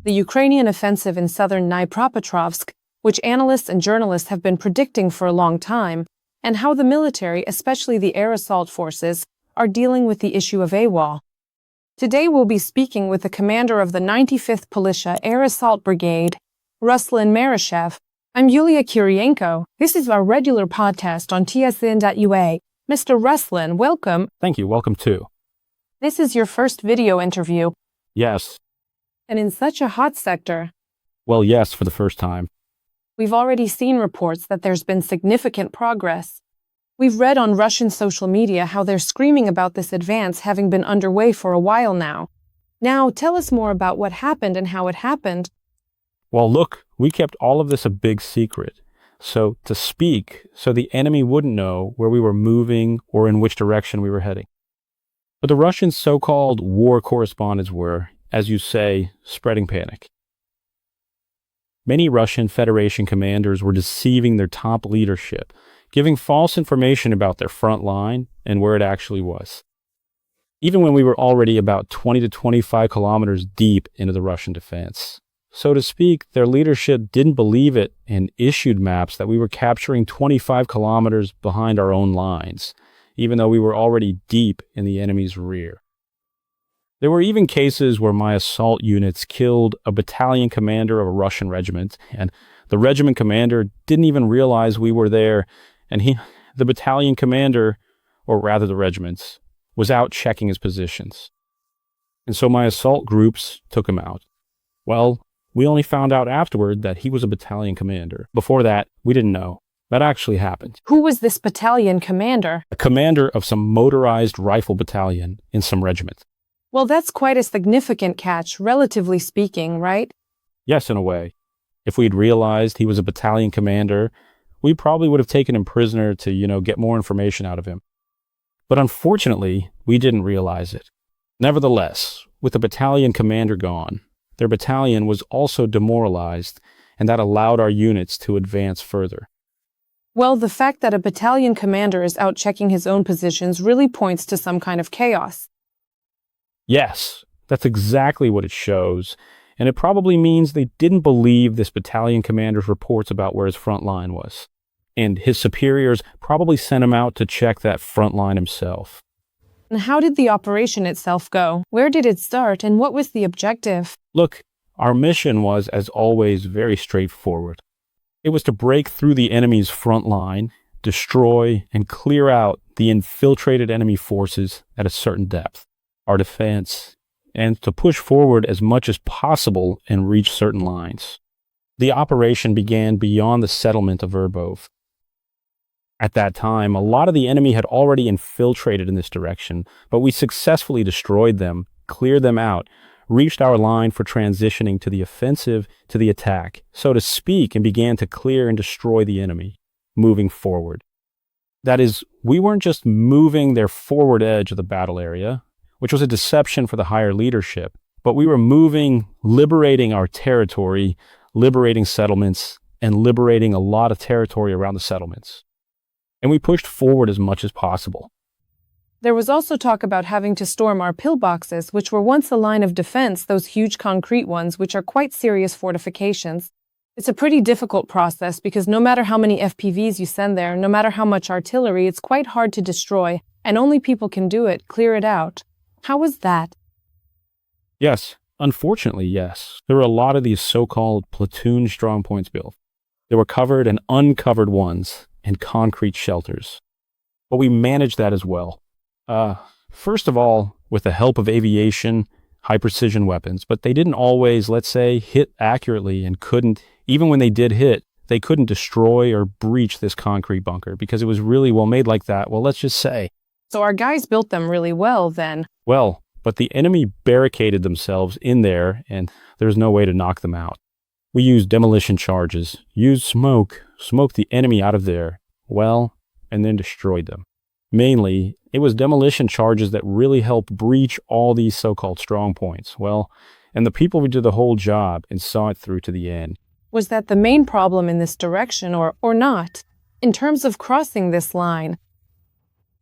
the Ukrainian offensive in southern Dnipropetrovsk, which analysts and journalists have been predicting for a long time, and how the military, especially the air assault forces, are dealing with the issue of AWOL. Today we'll be speaking with the commander of the 95th Polissia Air Assault Brigade, Ruslan Maryshev. I'm Yulia Kyriienko. This is our regular podcast on tsn.ua. Mr. Ruslan, welcome. Thank you. Welcome too. This is your first video interview. Yes. And in such a hot sector. Well, yes, for the first time. We've already seen reports that there's been significant progress. We've read on Russian social media how they're screaming about this advance having been underway for a while now. Now, tell us more about what happened and how it happened. Well, look, we kept all of this a big secret. So the enemy wouldn't know where we were moving or in which direction we were heading. But the Russian so-called war correspondents were, as you say, spreading panic. Many Russian Federation commanders were deceiving their top leadership, giving false information about their front line and where it actually was. Even when we were already about 20 to 25 kilometers deep into the Russian defense. So to speak, their leadership didn't believe it and issued maps that we were capturing 25 kilometers behind our own lines, even though we were already deep in the enemy's rear. There were even cases where my assault units killed a battalion commander of a Russian regiment, and the regiment commander didn't even realize we were there, and the battalion commander, or rather the regiments, was out checking his positions. And so my assault groups took him out. Well, we only found out afterward that he was a battalion commander. Before that, we didn't know. That actually happened. Who was this battalion commander? A commander of some motorized rifle battalion in some regiment. Well, that's quite a significant catch, relatively speaking, right? Yes, in a way. If we'd realized he was a battalion commander, we probably would have taken him prisoner to, get more information out of him. But unfortunately, we didn't realize it. Nevertheless, with the battalion commander gone, their battalion was also demoralized, and that allowed our units to advance further. Well, the fact that a battalion commander is out checking his own positions really points to some kind of chaos. Yes, that's exactly what it shows, and it probably means they didn't believe this battalion commander's reports about where his front line was. And his superiors probably sent him out to check that front line himself. And how did the operation itself go? Where did it start, and what was the objective? Look, our mission was, as always, very straightforward. It was to break through the enemy's front line, destroy and clear out the infiltrated enemy forces at a certain depth, our defense, and to push forward as much as possible and reach certain lines. The operation began beyond the settlement of Verbov. At that time, a lot of the enemy had already infiltrated in this direction, but we successfully destroyed them, cleared them out, reached our line for transitioning to the offensive, to the attack, so to speak, and began to clear and destroy the enemy, moving forward. That is, we weren't just moving their forward edge of the battle area, which was a deception for the higher leadership, but we were moving, liberating our territory, liberating settlements, and liberating a lot of territory around the settlements. And we pushed forward as much as possible. There was also talk about having to storm our pillboxes, which were once a line of defense, those huge concrete ones, which are quite serious fortifications. It's a pretty difficult process because no matter how many FPVs you send there, no matter how much artillery, it's quite hard to destroy, and only people can do it, clear it out. How was that? Yes, unfortunately, yes. There were a lot of these so-called platoon strongpoints built. There were covered and uncovered ones, and concrete shelters. But we managed that as well. First of all, with the help of aviation, high-precision weapons, but they didn't always, let's say, hit accurately and couldn't, even when they did hit, they couldn't destroy or breach this concrete bunker because it was really well made like that. Well, let's just say. So our guys built them really well then. Well, but the enemy barricaded themselves in there and there's no way to knock them out. We used demolition charges, used smoked the enemy out of there, and then destroyed them. Mainly, it was demolition charges that really helped breach all these so-called strong points. And the people who did the whole job and saw it through to the end. Was that the main problem in this direction or not? In terms of crossing this line?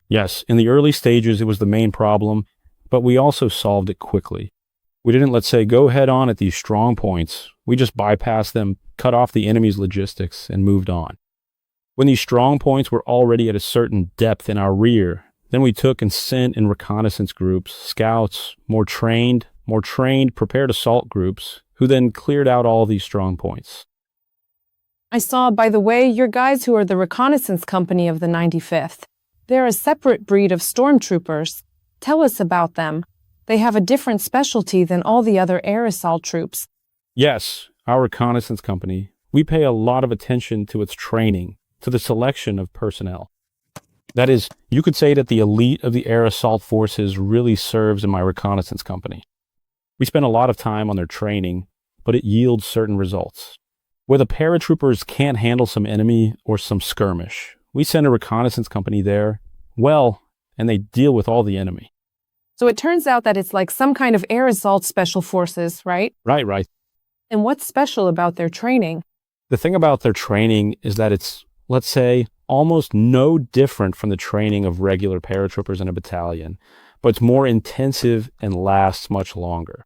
Yes, in the early stages it was the main problem, but we also solved it quickly. We didn't, let's say, go head on at these strong points. We just bypassed them, cut off the enemy's logistics, and moved on. When these strong points were already at a certain depth in our rear, then we took and sent in reconnaissance groups, scouts, more trained, prepared assault groups, who then cleared out all these strong points. I saw, by the way, your guys who are the reconnaissance company of the 95th. They're a separate breed of stormtroopers. Tell us about them. They have a different specialty than all the other air assault troops. Yes, our reconnaissance company. We pay a lot of attention to its training, to the selection of personnel. That is, you could say that the elite of the air assault forces really serves in my reconnaissance company. We spend a lot of time on their training, but it yields certain results. Where the paratroopers can't handle some enemy or some skirmish, we send a reconnaissance company there, and they deal with all the enemy. So it turns out that it's like some kind of air assault special forces, right? Right. And what's special about their training? The thing about their training is that it's, let's say, almost no different from the training of regular paratroopers in a battalion, but it's more intensive and lasts much longer.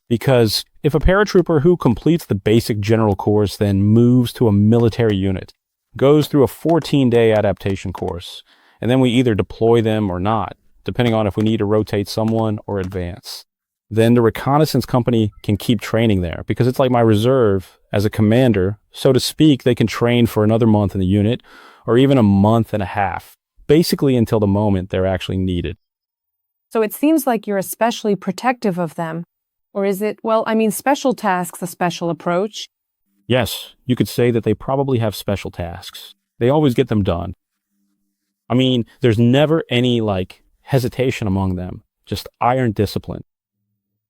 Because if a paratrooper who completes the basic general course then moves to a military unit, goes through a 14-day adaptation course, and then we either deploy them or not, depending on if we need to rotate someone or advance, then the reconnaissance company can keep training there because it's like my reserve as a commander. So to speak, they can train for another month in the unit or even a month and a half, basically until the moment they're actually needed. So it seems like you're especially protective of them. Or is it, special tasks a special approach? Yes, you could say that they probably have special tasks. They always get them done. There's never any, hesitation among them, just iron discipline.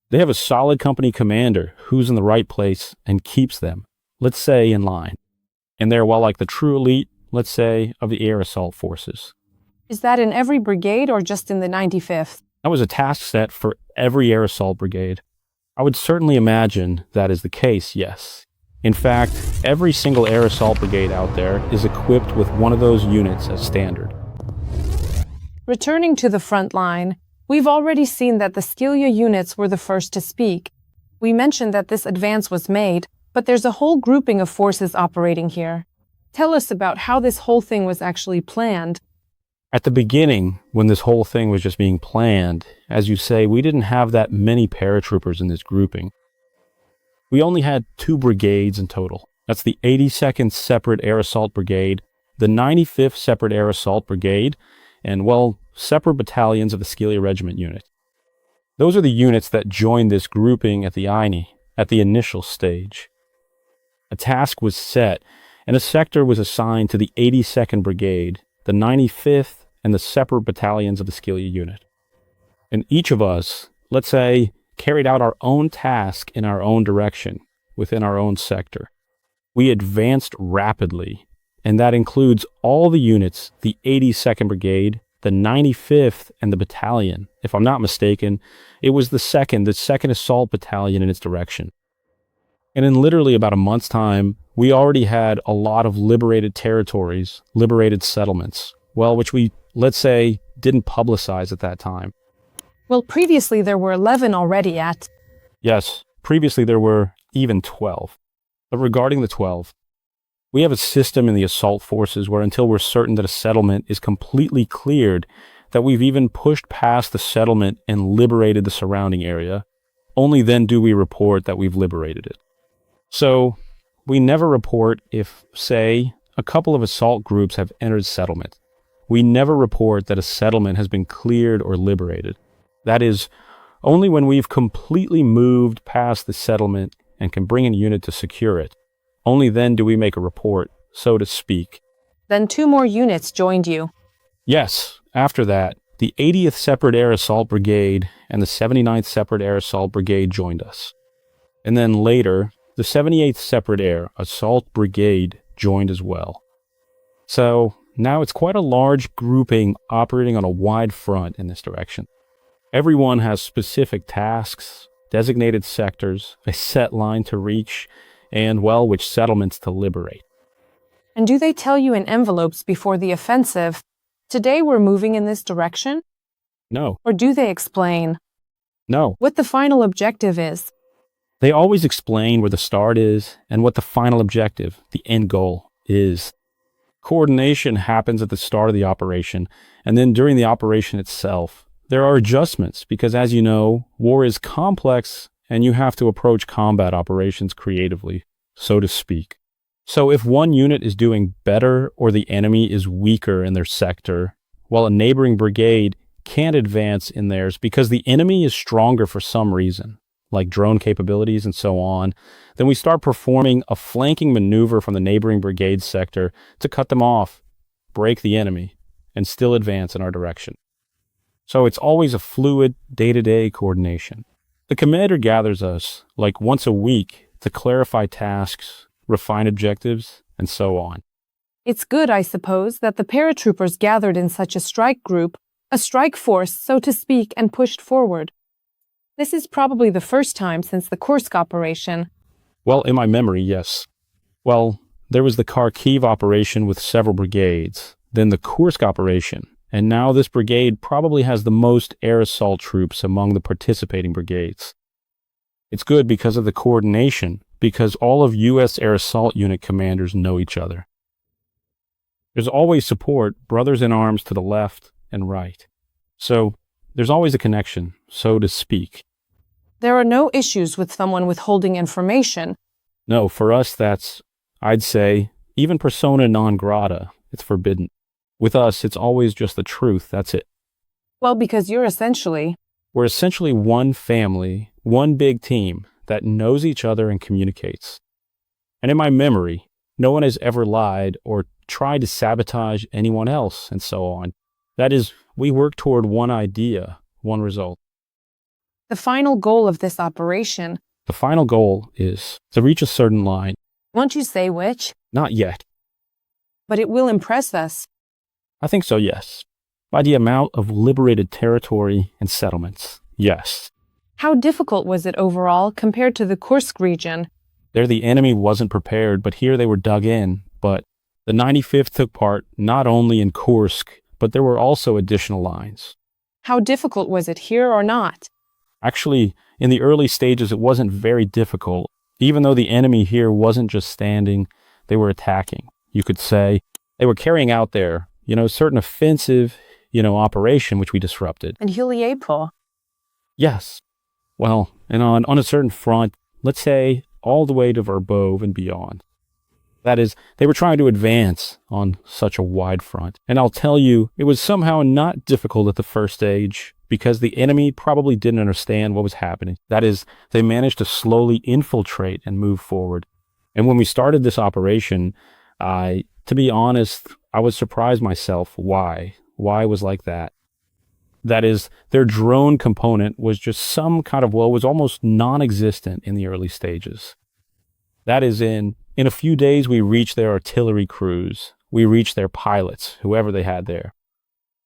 They have a solid company commander who's in the right place and keeps them, let's say, in line. And they're, like the true elite, let's say, of the air assault forces. Is that in every brigade or just in the 95th? That was a task set for every air assault brigade. I would certainly imagine that is the case, yes. In fact, every single air assault brigade out there is equipped with one of those units as standard. Returning to the front line, we've already seen that the Scylla units were the first to speak. We mentioned that this advance was made, but there's a whole grouping of forces operating here. Tell us about how this whole thing was actually planned. At the beginning, when this whole thing was just being planned, as you say, we didn't have that many paratroopers in this grouping. We only had 2 brigades in total. That's the 82nd Separate Air Assault Brigade, the 95th Separate Air Assault Brigade, and, separate battalions of the Scylla Regiment unit. Those are the units that joined this grouping at the INI, at the initial stage. A task was set, and a sector was assigned to the 82nd Brigade, the 95th, and the separate battalions of the Scylla unit. And each of us, let's say, carried out our own task in our own direction, within our own sector. We advanced rapidly, and that includes all the units, the 82nd Brigade, the 95th, and the battalion. If I'm not mistaken, it was the 2nd Assault Battalion in its direction. And in literally about a month's time, we already had a lot of liberated territories, liberated settlements, which we, let's say, didn't publicize at that time. Well, previously there were 11 already at... Yes, previously there were even 12. But regarding the 12, we have a system in the assault forces where until we're certain that a settlement is completely cleared, that we've even pushed past the settlement and liberated the surrounding area, only then do we report that we've liberated it. So, we never report if, say, a couple of assault groups have entered settlement. We never report that a settlement has been cleared or liberated. That is, only when we've completely moved past the settlement and can bring in a unit to secure it. Only then do we make a report, so to speak. Then 2 more units joined you. Yes, after that, the 80th Separate Air Assault Brigade and the 79th Separate Air Assault Brigade joined us. And then later, the 78th Separate Air Assault Brigade joined as well. So now it's quite a large grouping operating on a wide front in this direction. Everyone has specific tasks, designated sectors, a set line to reach, and, which settlements to liberate. And do they tell you in envelopes before the offensive, today we're moving in this direction? No. Or do they explain? No. What the final objective is? They always explain where the start is and what the final objective, the end goal, is. Coordination happens at the start of the operation, and then during the operation itself. There are adjustments because, as you know, war is complex and you have to approach combat operations creatively, so to speak. So if one unit is doing better or the enemy is weaker in their sector, while a neighboring brigade can't advance in theirs because the enemy is stronger for some reason, like drone capabilities and so on, then we start performing a flanking maneuver from the neighboring brigade sector to cut them off, break the enemy, and still advance in our direction. So it's always a fluid, day-to-day coordination. The commander gathers us, like once a week, to clarify tasks, refine objectives, and so on. It's good, I suppose, that the paratroopers gathered in such a strike group, a strike force, so to speak, and pushed forward. This is probably the first time since the Kursk operation. Well, in my memory, yes. Well, there was the Kharkiv operation with several brigades, then the Kursk operation, and now this brigade probably has the most air assault troops among the participating brigades. It's good because of the coordination, because all of U.S. air assault unit commanders know each other. There's always support, brothers in arms to the left and right. So there's always a connection, so to speak. There are no issues with someone withholding information. No, for us that's, I'd say, even persona non grata. It's forbidden. With us, it's always just the truth, that's it. Well, because we're essentially one family, one big team that knows each other and communicates. And in my memory, no one has ever lied or tried to sabotage anyone else and so on. That is, we work toward one idea, one result. the final goal of this operation. The final goal is to reach a certain line. Won't you say which? Not yet. But it will impress us. I think so, yes. By the amount of liberated territory and settlements, yes. How difficult was it overall compared to the Kursk region? There the enemy wasn't prepared, but here they were dug in. But the 95th took part not only in Kursk, but there were also additional lines. How difficult was it here or not? Actually, in the early stages, it wasn't very difficult. Even though the enemy here wasn't just standing, they were attacking. You could say they were carrying out their, certain offensive, operation, which we disrupted. And Yulia Kyriienko. Yes. Well, and on a certain front, let's say all the way to Verbov and beyond. That is, they were trying to advance on such a wide front. And I'll tell you, it was somehow not difficult at the first stage because the enemy probably didn't understand what was happening. That is, they managed to slowly infiltrate and move forward. And when we started this operation, to be honest, I was surprised myself why it was like that. That is, their drone component was just some kind of, was almost non-existent in the early stages. That is, in a few days, we reached their artillery crews. We reached their pilots, whoever they had there.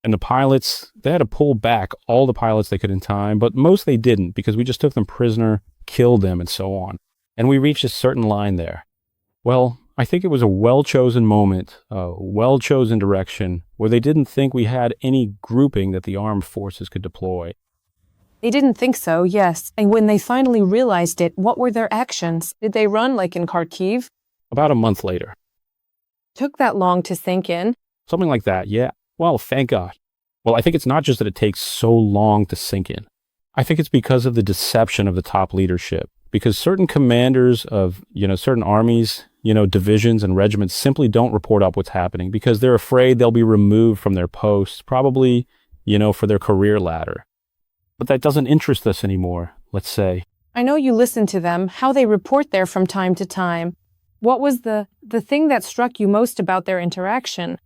And the pilots, they had to pull back all the pilots they could in time, but most they didn't because we just took them prisoner, killed them, and so on. And we reached a certain line there. Well, I think it was a well-chosen moment, a well-chosen direction, where they didn't think we had any grouping that the armed forces could deploy. They didn't think so, yes. And when they finally realized it, what were their actions? Did they run like in Kharkiv? About a month later. Took that long to sink in? Something like that, yeah. Well, thank God. Well, I think it's not just that it takes so long to sink in. I think it's because of the deception of the top leadership. Because certain commanders of, certain armies, divisions and regiments simply don't report up what's happening because they're afraid they'll be removed from their posts, probably, for their career ladder. But that doesn't interest us anymore, let's say. I know you listen to them, how they report there from time to time. What was the thing that struck you most about their interaction?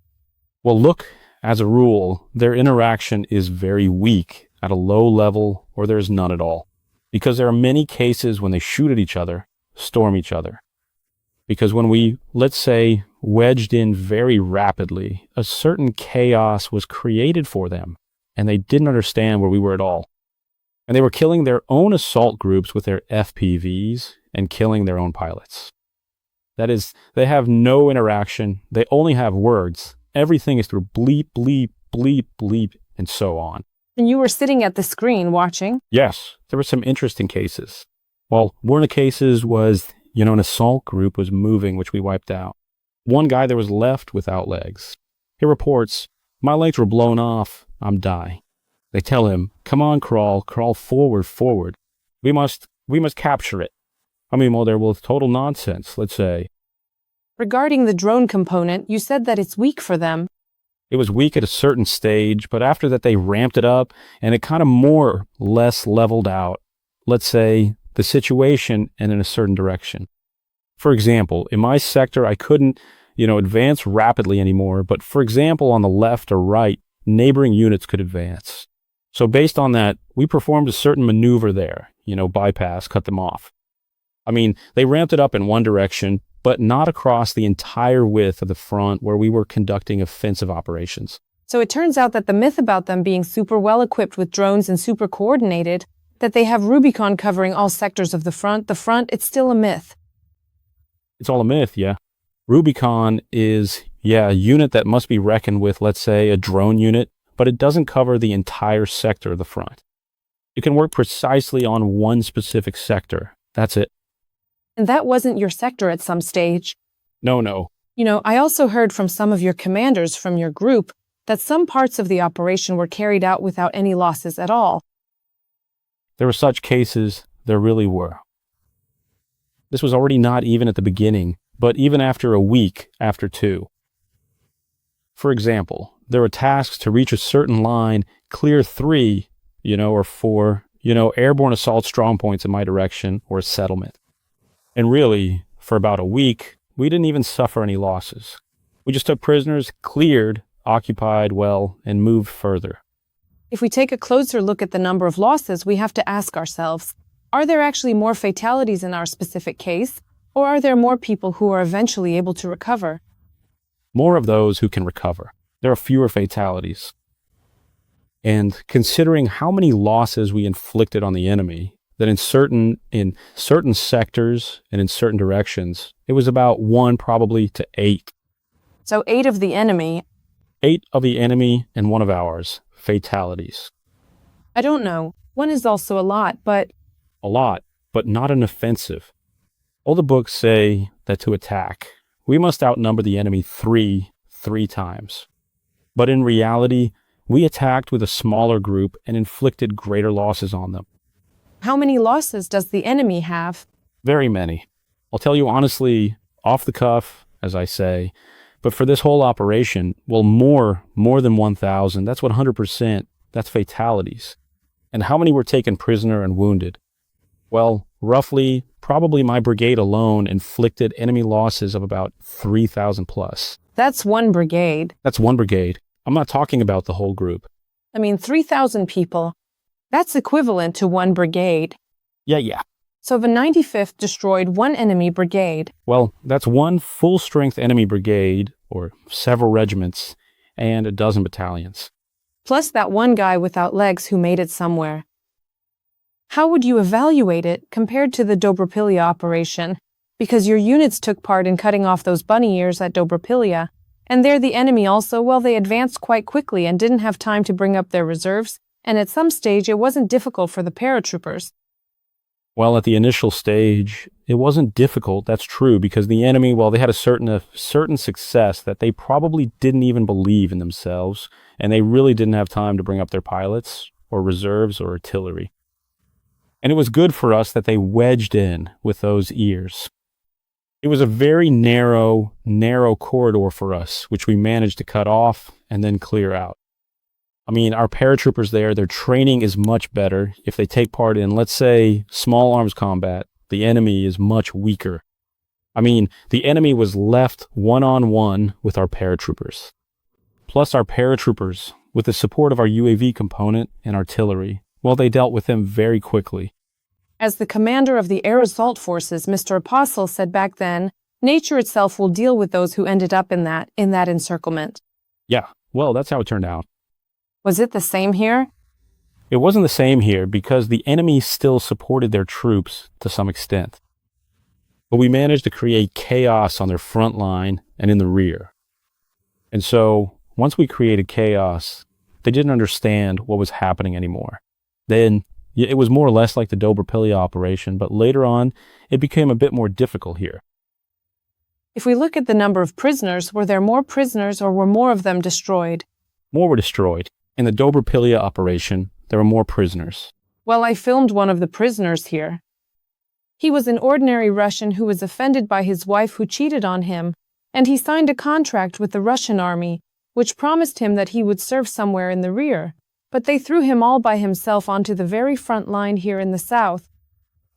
Well, look, as a rule, their interaction is very weak at a low level or there's none at all. Because there are many cases when they shoot at each other, storm each other. Because when we, let's say, wedged in very rapidly, a certain chaos was created for them, and they didn't understand where we were at all. And they were killing their own assault groups with their FPVs and killing their own pilots. That is, they have no interaction, they only have words. Everything is through bleep, bleep, bleep, bleep, and so on. And you were sitting at the screen watching? Yes, there were some interesting cases. Well, one of the cases was, an assault group was moving, which we wiped out. One guy there was left without legs. He reports, "My legs were blown off. I'm dying." They tell him, "Come on, crawl forward. We must capture it." Well, there was total nonsense, let's say. Regarding the drone component, you said that it's weak for them. It was weak at a certain stage, but after that they ramped it up and it kind of more or less leveled out, let's say, the situation and in a certain direction. For example, in my sector, I couldn't, advance rapidly anymore, but for example, on the left or right, neighboring units could advance. So based on that, we performed a certain maneuver there, bypass, cut them off. They ramped it up in one direction, but not across the entire width of the front where we were conducting offensive operations. So it turns out that the myth about them being super well equipped with drones and super coordinated, that they have Rubicon covering all sectors of the front, it's still a myth. It's all a myth, yeah. Rubicon is, a unit that must be reckoned with, let's say, a drone unit, but it doesn't cover the entire sector of the front. It can work precisely on one specific sector. That's it. And that wasn't your sector at some stage. No. I also heard from some of your commanders from your group that some parts of the operation were carried out without any losses at all. There were such cases, there really were. This was already not even at the beginning, but even after a week, after two. For example, there were tasks to reach a certain line, clear 3, or 4, airborne assault strongpoints in my direction or a settlement. And really, for about a week, we didn't even suffer any losses. We just took prisoners, cleared, occupied well, and moved further. If we take a closer look at the number of losses, we have to ask ourselves, are there actually more fatalities in our specific case, or are there more people who are eventually able to recover? More of those who can recover. There are fewer fatalities. And considering how many losses we inflicted on the enemy, that in certain sectors and in certain directions, it was about 1 probably to 8. So 8 of the enemy. 8 of the enemy and 1 of ours, fatalities. I don't know. 1 is also a lot, but... A lot, but not an offensive. All the books say that to attack, we must outnumber the enemy 3 times. But in reality, we attacked with a smaller group and inflicted greater losses on them. How many losses does the enemy have? Very many. I'll tell you honestly, off the cuff, as I say, but for this whole operation, well, more than 1,000, that's 100%, that's fatalities. And how many were taken prisoner and wounded? Well, roughly, probably my brigade alone inflicted enemy losses of about 3,000 plus. That's 1 brigade. That's 1 brigade. I'm not talking about the whole group. 3,000 people. That's equivalent to 1 brigade. Yeah. So the 95th destroyed 1 enemy brigade. Well, that's 1 full-strength enemy brigade, or several regiments, and a dozen battalions. Plus that 1 guy without legs who made it somewhere. How would you evaluate it compared to the Dobropilya operation? Because your units took part in cutting off those bunny ears at Dobropilya, and there the enemy also, well, they advanced quite quickly and didn't have time to bring up their reserves, and at some stage it wasn't difficult for the paratroopers. Well, at the initial stage, it wasn't difficult, that's true, because the enemy, well, they had a certain success that they probably didn't even believe in themselves, and they really didn't have time to bring up their pilots, or reserves, or artillery. And it was good for us that they wedged in with those ears. It was a very narrow corridor for us, which we managed to cut off and then clear out. Our paratroopers there, their training is much better. If they take part in, let's say, small arms combat, the enemy is much weaker. The enemy was left one-on-one with our paratroopers. Plus our paratroopers, with the support of our UAV component and artillery, well, they dealt with them very quickly. As the commander of the air assault forces, Mr. Apostle said back then, nature itself will deal with those who ended up in that encirclement. Yeah, well, that's how it turned out. Was it the same here? It wasn't the same here because the enemy still supported their troops to some extent. But we managed to create chaos on their front line and in the rear. And so, once we created chaos, They didn't understand what was happening anymore. Then, it was more or less like the Dobrapilya operation, but later on, it became a bit more difficult here. If we look at the number of prisoners, were there more prisoners or were more of them destroyed? More were destroyed. In the Dobrapilya operation, there were more prisoners. Well, I filmed one of the prisoners here. He was an ordinary Russian who was offended by his wife who cheated on him, and he signed a contract with the Russian army, which promised him that he would serve somewhere in the rear. But they threw him all by himself onto the very front line here in the south.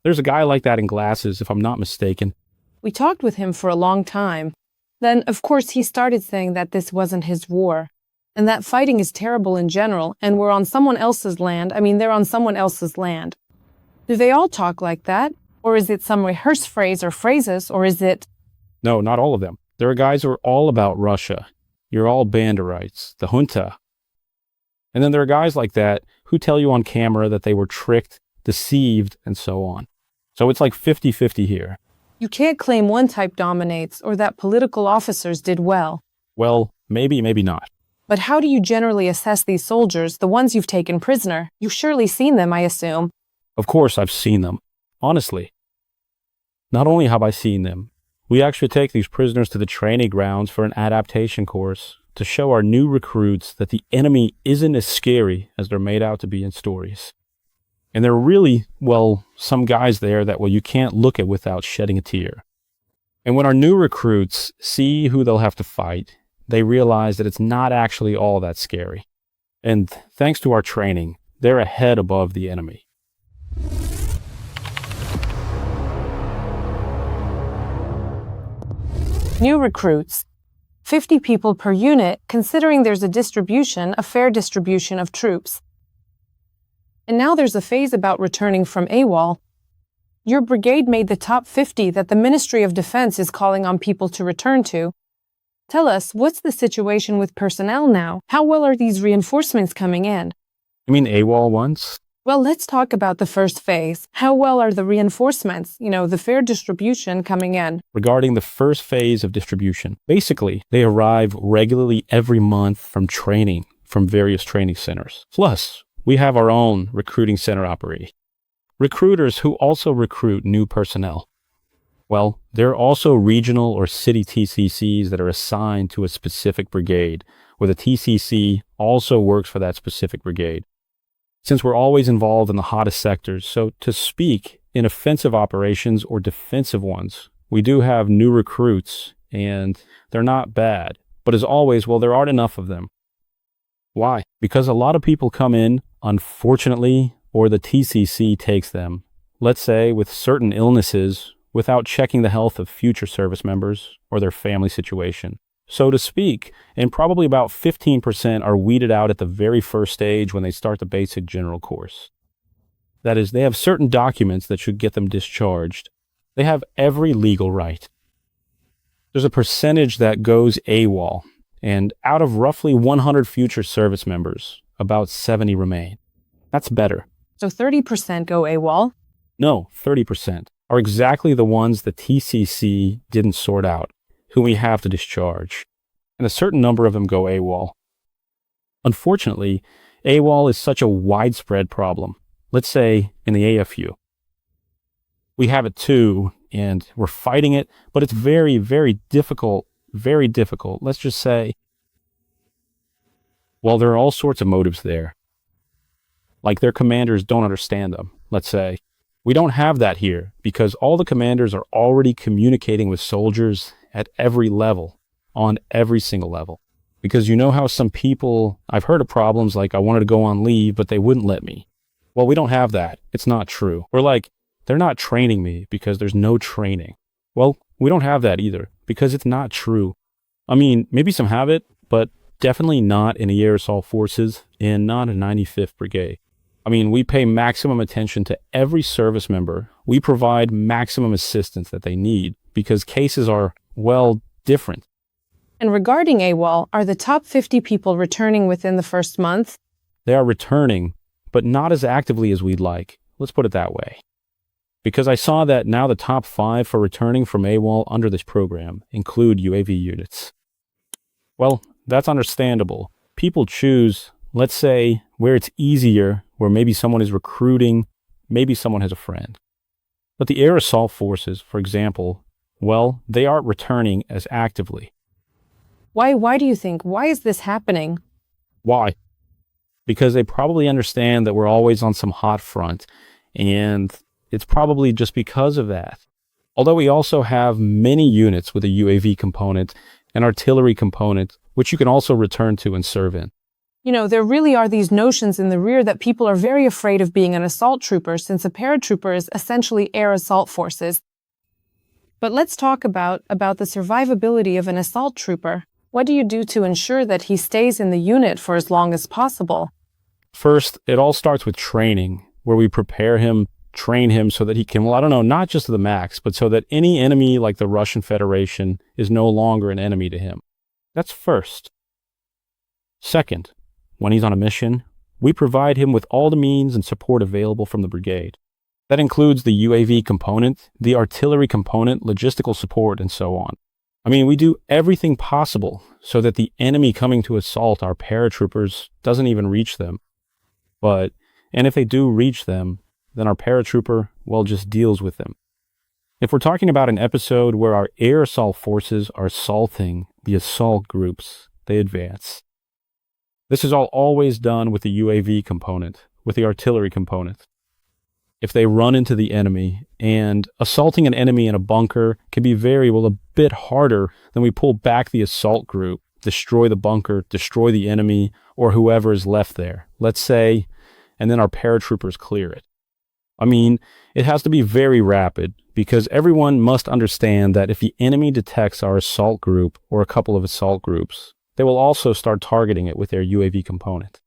There's a guy like that in glasses, if I'm not mistaken. We talked with him for a long time. Then, of course, he started saying that this wasn't his war, and that fighting is terrible in general, and we're on someone else's land. They're on someone else's land. Do they all talk like that? Or is it some rehearsed phrase or phrases, or is it... No, not all of them. There are guys who are all about Russia. You're all Banderites, the junta. And then there are guys like that who tell you on camera that they were tricked, deceived, and so on. So it's like 50-50 here. You can't claim one type dominates or that political officers did well. Well, maybe, maybe not. But how do you generally assess these soldiers, the ones you've taken prisoner? You've surely seen them, I assume. Of course I've seen them. Honestly. Not only have I seen them, we actually take these prisoners to the training grounds for an adaptation course to show our new recruits that the enemy isn't as scary as they're made out to be in stories. And there are really, some guys there that, you can't look at without shedding a tear. And when our new recruits see who they'll have to fight, they realize that it's not actually all that scary. And thanks to our training, they're a head above the enemy. New recruits. 50 people per unit, considering there's a fair distribution of troops. And now there's a phase about returning from AWOL. Your brigade made the top 50 that the Ministry of Defense is calling on people to return to. Tell us, what's the situation with personnel now? How well are these reinforcements coming in? You mean AWOL ones? Well, let's talk about the first phase. How well are the reinforcements, the fair distribution coming in? Regarding the first phase of distribution, basically, they arrive regularly every month from training from various training centers. Plus, we have our own recruiting center operating. Recruiters who also recruit new personnel. Well, there are also regional or city TCCs that are assigned to a specific brigade, where the TCC also works for that specific brigade. Since we're always involved in the hottest sectors, so to speak, in offensive operations or defensive ones, we do have new recruits, and they're not bad. But as always, there aren't enough of them. Why? Because a lot of people come in, unfortunately, or the TCC takes them, let's say with certain illnesses, without checking the health of future service members or their family situation. So to speak, and probably about 15% are weeded out at the very first stage when they start the basic general course. That is, they have certain documents that should get them discharged. They have every legal right. There's a percentage that goes AWOL, and out of roughly 100 future service members, about 70 remain. That's better. So 30% go AWOL? No, 30% are exactly the ones the TCC didn't sort out, who we have to discharge. And a certain number of them go AWOL. Unfortunately, AWOL is such a widespread problem. Let's say in the AFU. We have it too, and we're fighting it, but it's very, very difficult. Very difficult. Let's just say, there are all sorts of motives there. Like their commanders don't understand them, let's say. We don't have that here because all the commanders are already communicating with soldiers at every level, on every single level. Because you know how some people, I've heard of problems like I wanted to go on leave, but they wouldn't let me. Well, we don't have that. It's not true. We're like, they're not training me because there's no training. Well, we don't have that either because it's not true. Maybe some have it, but definitely not in the air assault forces and not in 95th Brigade. We pay maximum attention to every service member. We provide maximum assistance that they need because cases are, different. And regarding AWOL, are the top 50 people returning within the first month? They are returning, but not as actively as we'd like. Let's put it that way. Because I saw that now the top 5 for returning from AWOL under this program include UAV units. Well, that's understandable. People choose, let's say where it's easier, where maybe someone is recruiting, maybe someone has a friend. But the air assault forces, for example, well, they aren't returning as actively. Why do you think? Why is this happening? Why? Because they probably understand that we're always on some hot front, and it's probably just because of that. Although we also have many units with a UAV component, an artillery component, which you can also return to and serve in. You know, there really are these notions in the rear that people are very afraid of being an assault trooper, since a paratrooper is essentially air assault forces. But let's talk about the survivability of an assault trooper. What do you do to ensure that he stays in the unit for as long as possible? First, it all starts with training, where we prepare him, train him so that he can, well, I don't know, not just to the max, but so that any enemy like the Russian Federation is no longer an enemy to him. That's first. Second, when he's on a mission, we provide him with all the means and support available from the brigade. That includes the UAV component, the artillery component, logistical support, and so on. I mean, we do everything possible so that the enemy coming to assault our paratroopers doesn't even reach them. And if they do reach them, then our paratrooper, well, just deals with them. If we're talking about an episode where our air assault forces are assaulting the assault groups, they advance. This is all always done with the UAV component, with the artillery component. If they run into the enemy, and assaulting an enemy in a bunker can be a bit harder than we pull back the assault group, destroy the bunker, destroy the enemy, or whoever is left there, let's say, and then our paratroopers clear it. I mean, it has to be very rapid, because everyone must understand that if the enemy detects our assault group or a couple of assault groups, they will also start targeting it with their UAV component.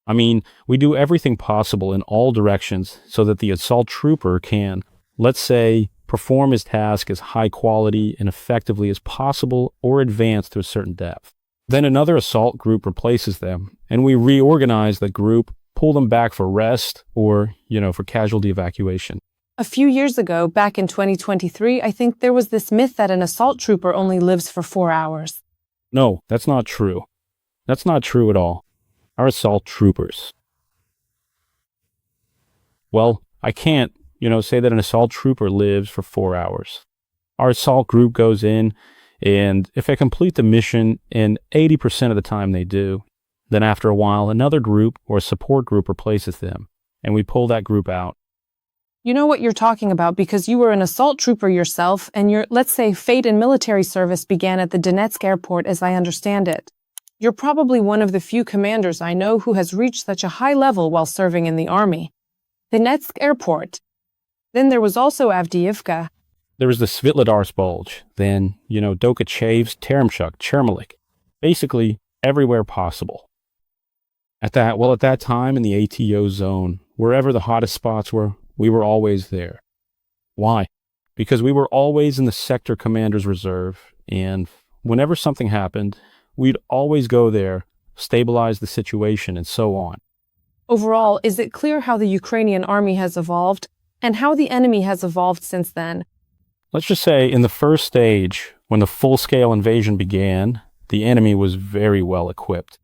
I mean, we do everything possible in all directions so that the assault trooper can, let's say, perform his task as high quality and effectively as possible or advance to a certain depth. Then another assault group replaces them, and we reorganize the group, pull them back for rest or, for casualty evacuation. A few years ago, back in 2023, I think there was this myth that an assault trooper only lives for 4 hours. No, that's not true. That's not true at all. Our assault troopers. Well, I can't, say that an assault trooper lives for 4 hours. Our assault group goes in, and if they complete the mission, and 80% of the time they do, then after a while, another group or a support group replaces them, and we pull that group out. You know what you're talking about because you were an assault trooper yourself, and your, let's say, fate in military service began at the Donetsk airport, as I understand it. You're probably one of the few commanders I know who has reached such a high level while serving in the army. Donetsk airport. Then there was also Avdiivka. There was the Svitlodar's Bulge, then, Dokachev's, Teremchuk, Chermalik. Basically, everywhere possible. At that time in the ATO zone, wherever the hottest spots were, we were always there. Why? Because we were always in the sector commander's reserve, and whenever something happened, we'd always go there, stabilize the situation, and so on. Overall, is it clear how the Ukrainian army has evolved and how the enemy has evolved since then? Let's just say in the first stage, when the full-scale invasion began, the enemy was very well equipped.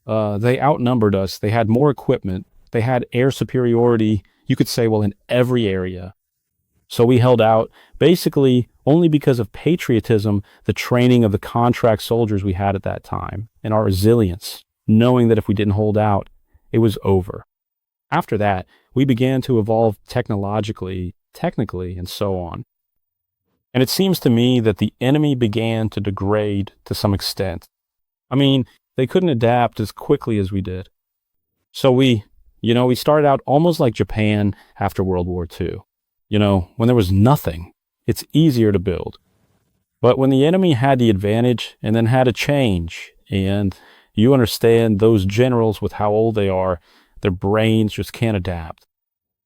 They outnumbered us. They had more equipment. They had air superiority, you could say, in every area. So we held out basically only because of patriotism, the training of the contract soldiers we had at that time, and our resilience, knowing that if we didn't hold out, it was over. After that, we began to evolve technically, and so on. And it seems to me that the enemy began to degrade to some extent. I mean, they couldn't adapt as quickly as we did. So we started out almost like Japan after World War II. When there was nothing, it's easier to build. But when the enemy had the advantage and then had a change, and you understand those generals with how old they are, their brains just can't adapt.